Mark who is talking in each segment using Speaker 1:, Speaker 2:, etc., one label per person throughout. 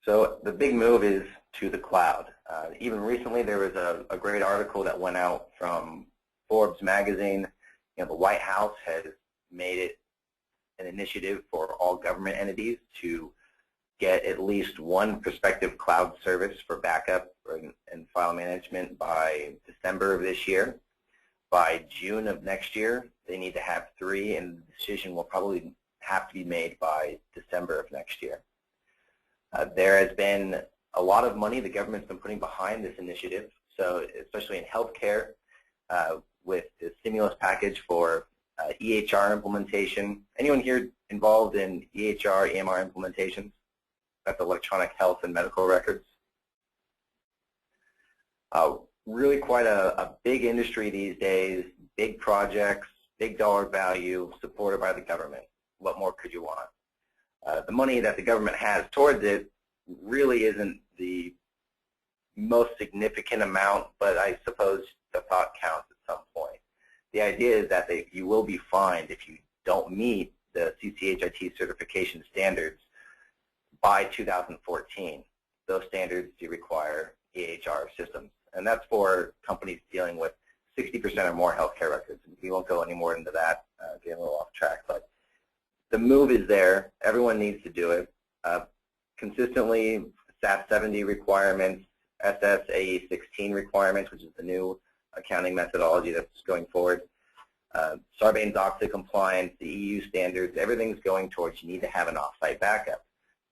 Speaker 1: So the big move is to the cloud. Even recently, there was a great article that went out from Forbes magazine. The White House has made it an initiative for all government entities to get at least one prospective cloud service for backup and file management by December of this year. By June of next year, they need to have 3, and the decision will probably have to be made by December of next year. There has been a lot of money the government's been putting behind this initiative, so especially in healthcare, with the stimulus package for EHR implementation. Anyone here involved in EHR, EMR implementations? That's electronic health and medical records. Really quite a big industry these days, big projects, big dollar value, supported by the government. What more could you want? The money that the government has towards it really isn't the most significant amount, but I suppose the thought counts at some point. The idea is that you will be fined if you don't meet the CCHIT certification standards by 2014. Those standards do require EHR systems, and that's for companies dealing with 60% or more healthcare records. We won't go any more into that, getting a little off track, but the move is there. Everyone needs to do it. Consistently, SAS 70 requirements, SSAE 16 requirements, which is the new accounting methodology that's going forward, Sarbanes-Oxley compliance, the EU standards, everything's going towards you need to have an off-site backup.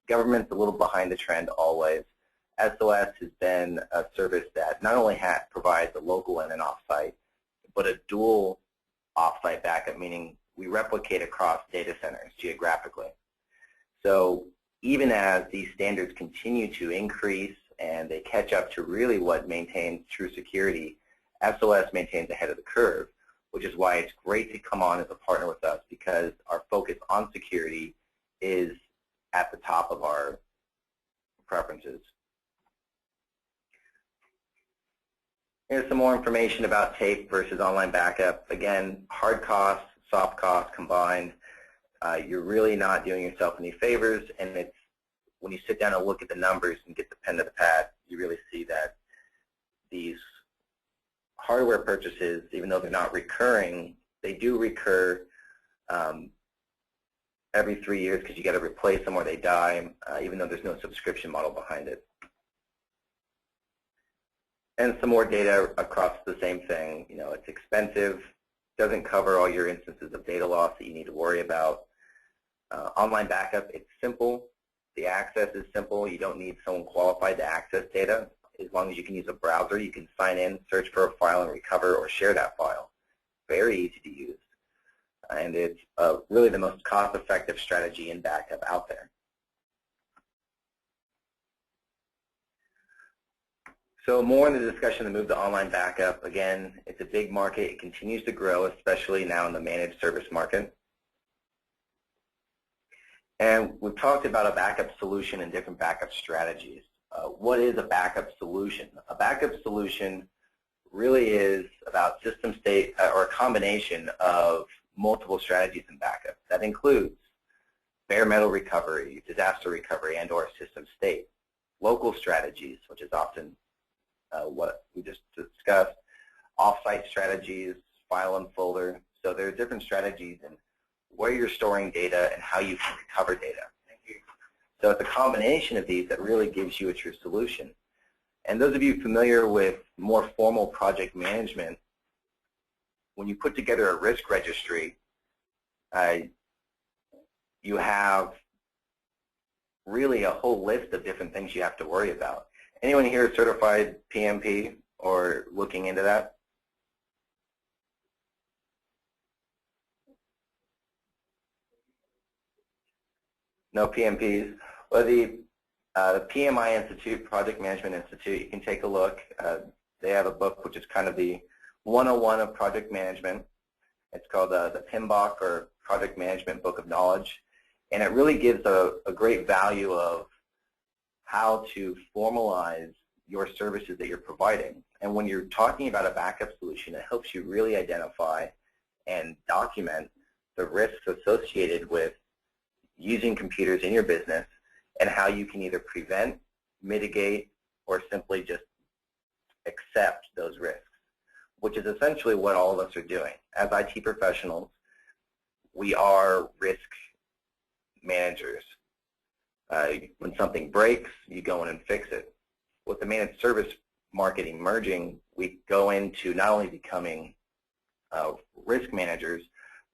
Speaker 1: Government's a little behind the trend always. SOS has been a service that not only provides a local and an off-site, but a dual off-site backup, meaning we replicate across data centers geographically. So even as these standards continue to increase and they catch up to really what maintains true security, SOS maintains ahead of the curve, which is why it's great to come on as a partner with us, because our focus on security is at the top of our preferences. Here's some more information about tape versus online backup. Again, hard costs, soft costs combined. You're really not doing yourself any favors, and it's when you sit down and look at the numbers and get the pen to the pad, you really see that these hardware purchases, even though they're not recurring, they do recur every 3 years because you got to replace them or they die, even though there's no subscription model behind it. And some more data across the same thing. It's expensive, doesn't cover all your instances of data loss that you need to worry about. Online backup, it's simple. The access is simple. You don't need someone qualified to access data. As long as you can use a browser, you can sign in, search for a file, and recover or share that file. Very easy to use. And it's really the most cost-effective strategy in backup out there. So more in the discussion, the move to online backup. Again, it's a big market. It continues to grow, especially now in the managed service market. And we've talked about a backup solution and different backup strategies. What is a backup solution? A backup solution really is about system state or a combination of multiple strategies in backup. That includes bare metal recovery, disaster recovery, and or system state. Local strategies, which is often what we just discussed, off-site strategies, file and folder. So there are different strategies in where you're storing data and how you can recover data. So it's a combination of these that really gives you a true solution. And those of you familiar with more formal project management, when you put together a risk registry, you have really a whole list of different things you have to worry about. Anyone here certified PMP or looking into that? No PMPs? Well, the PMI Institute, Project Management Institute, you can take a look. They have a book which is kind of the 101 of project management. It's called the PMBOK, or Project Management Book of Knowledge. And it really gives a great value of how to formalize your services that you're providing. And when you're talking about a backup solution, it helps you really identify and document the risks associated with using computers in your business and how you can either prevent, mitigate, or simply just accept those risks, which is essentially what all of us are doing. As IT professionals, we are risk managers. When something breaks, you go in and fix it. With the managed service market emerging, we go into not only becoming risk managers,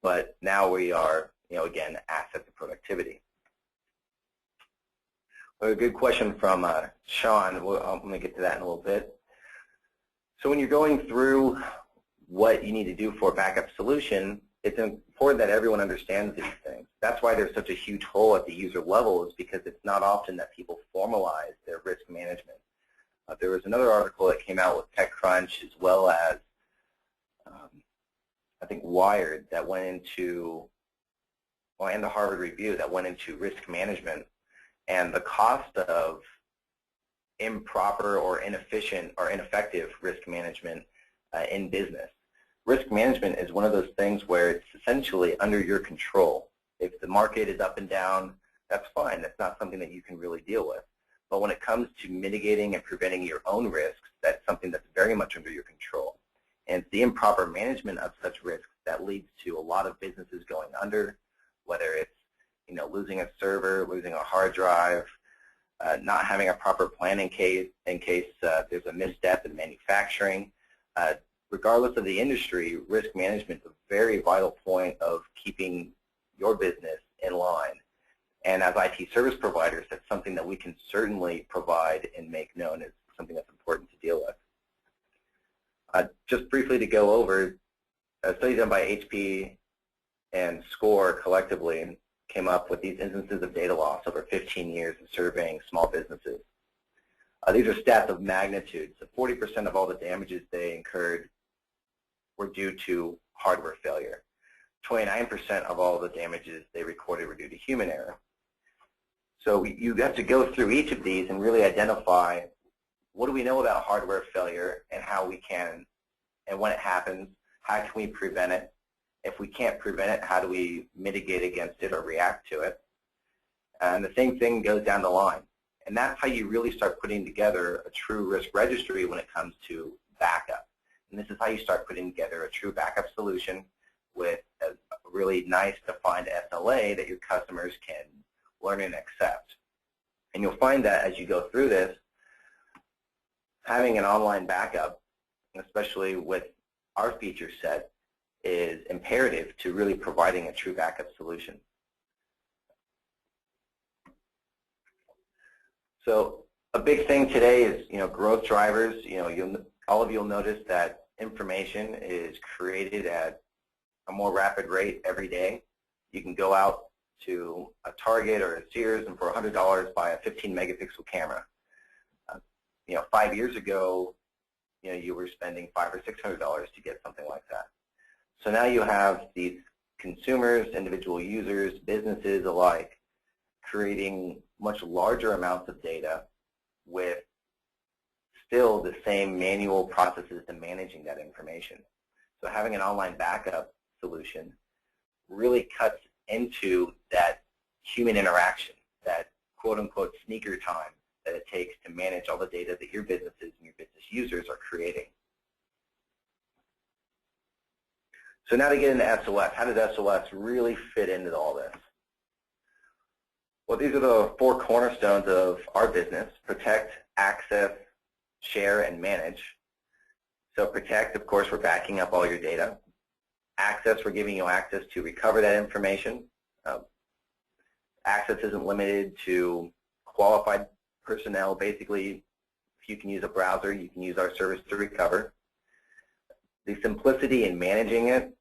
Speaker 1: but now we are, again, asset to productivity. A good question from Sean. I'm going to get to that in a little bit. So when you're going through what you need to do for a backup solution, it's important that everyone understands these things. That's why there's such a huge hole at the user level, is because it's not often that people formalize their risk management. There was another article that came out with TechCrunch, as well as I think Wired, that went into, and the Harvard Review, that went into risk management and the cost of improper or inefficient or ineffective risk management in business. Risk management is one of those things where it's essentially under your control. If the market is up and down, that's fine. That's not something that you can really deal with. But when it comes to mitigating and preventing your own risks, that's something that's very much under your control. And it's the improper management of such risks that leads to a lot of businesses going under, whether it's losing a server, losing a hard drive, not having a proper plan in case there's a misstep in manufacturing. Regardless of the industry, risk management is a very vital point of keeping your business in line. And as IT service providers, that's something that we can certainly provide and make known as something that's important to deal with. Just briefly to go over, a study done by HP and SCORE collectively came up with these instances of data loss over 15 years of surveying small businesses. These are stats of magnitude. So 40% of all the damages they incurred were due to hardware failure. 29% of all the damages they recorded were due to human error. So you have to go through each of these and really identify what do we know about hardware failure and how we can, and when it happens, how can we prevent it? If we can't prevent it, how do we mitigate against it or react to it? And the same thing goes down the line. And that's how you really start putting together a true risk registry when it comes to backup. And this is how you start putting together a true backup solution with a really nice defined SLA that your customers can learn and accept. And you'll find that as you go through this, having an online backup, especially with our feature set, is imperative to really providing a true backup solution. So a big thing today is, growth drivers. All of you will notice that information is created at a more rapid rate every day. You can go out to a Target or a Sears and for $100 buy a 15-megapixel camera. 5 years ago, you were spending $500 or $600 to get something like that. So now you have these consumers, individual users, businesses alike, creating much larger amounts of data with still the same manual processes to managing that information. So having an online backup solution really cuts into that human interaction, that quote-unquote sneaker time that it takes to manage all the data that your businesses and your business users are creating. So now to get into SOS, how does SOS really fit into all this? Well, these are the 4 cornerstones of our business: protect, access, share, and manage. So protect, of course, we're backing up all your data. Access, we're giving you access to recover that information. Access isn't limited to qualified personnel. Basically, if you can use a browser, you can use our service to recover. The simplicity in managing it,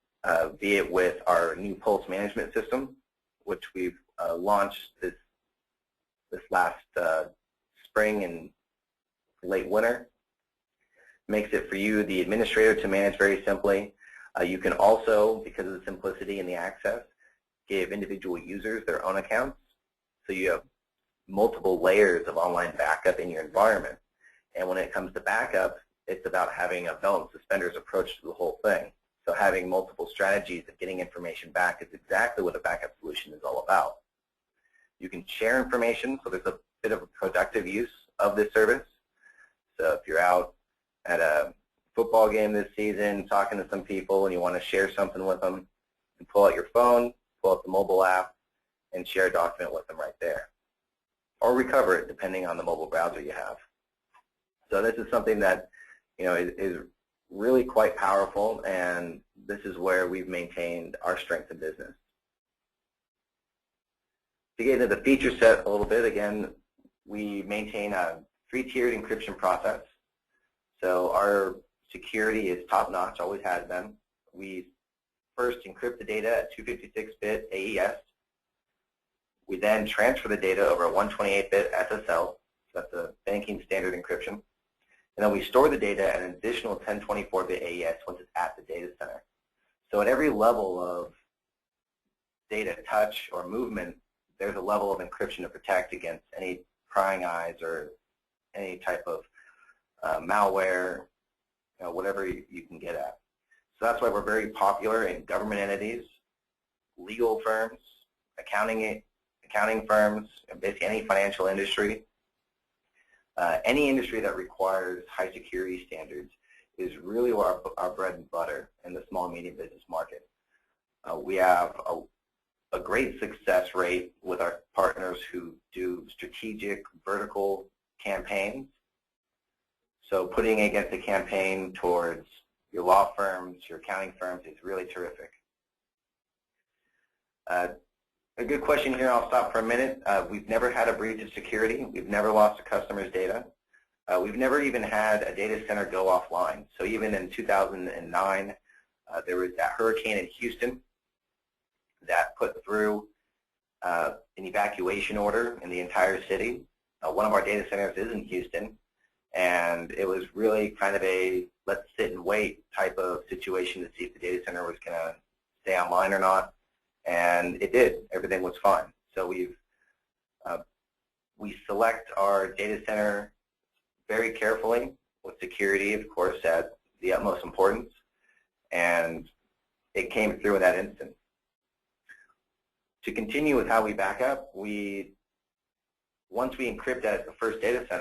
Speaker 1: be it with our new Pulse management system, which we've launched this last spring and late winter, makes it for you, the administrator, to manage very simply. You can also, because of the simplicity and the access, give individual users their own accounts. So you have multiple layers of online backup in your environment. And when it comes to backup, it's about having a belt and suspenders approach to the whole thing. So having multiple strategies of getting information back is exactly what a backup solution is all about. You can share information, so there's a bit of a productive use of this service. So if you're out at a football game this season talking to some people and you want to share something with them, you can pull out your phone, pull out the mobile app, and share a document with them right there. Or recover it depending on the mobile browser you have. So this is something that is really quite powerful, and this is where we've maintained our strength in business. To get into the feature set a little bit, again, we maintain a 3-tiered encryption process. So our security is top-notch, always has been. We first encrypt the data at 256-bit AES. We then transfer the data over a 128-bit SSL, so that's a banking standard encryption. And then we store the data at an additional 1024-bit AES once it's at the data center. So at every level of data touch or movement, there's a level of encryption to protect against any prying eyes or any type of malware, whatever you can get at. So that's why we're very popular in government entities, legal firms, accounting firms, basically any financial industry. Any industry that requires high security standards is really our bread and butter in the small and medium business market. We have a great success rate with our partners who do strategic vertical campaigns. So putting against a campaign towards your law firms, your accounting firms is really terrific. A good question here, I'll stop for a minute. We've never had a breach of security. We've never lost a customer's data. We've never even had a data center go offline. So even in 2009, there was that hurricane in Houston that put through an evacuation order in the entire city. One of our data centers is in Houston, and it was really kind of a let's sit and wait type of situation to see if the data center was going to stay online or not. And it did. Everything was fine. So we select our data center very carefully with security, of course, at the utmost importance. And it came through in that instance. To continue with how we back up, once we encrypt at the first data center,